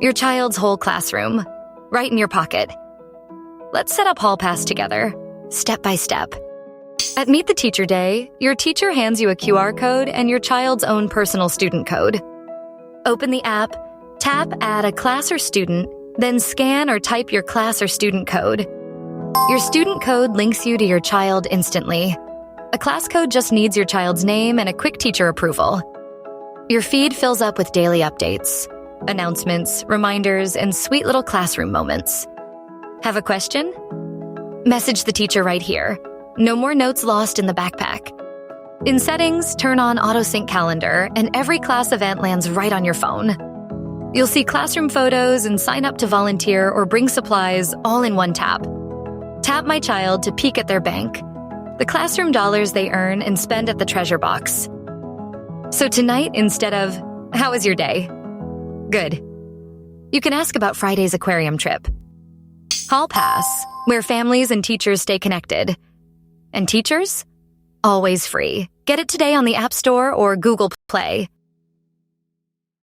your child's whole classroom, right in your pocket. Let's set up HallPass together, step by step. At Meet the Teacher Day, your teacher hands you a QR code and your child's own personal student code. Open the app, tap Add a Class or Student, then scan or type your class or student code. Your student code links you to your child instantly. A class code just needs your child's name and a quick teacher approval. Your feed fills up with daily updates, announcements, reminders, and sweet little classroom moments. Have a question? Message the teacher right here. No more notes lost in the backpack. In Settings, turn on Auto-Sync Calendar, and every class event lands right on your phone. You'll see classroom photos and sign up to volunteer or bring supplies all in one tap. Tap My Child to peek at their bank, the classroom dollars they earn and spend at the treasure box. So tonight, instead of, "How was your day?" Good. You can ask about Friday's aquarium trip. HallPass, where families and teachers stay connected. And teachers? Always free. Get it today on the App Store or Google Play.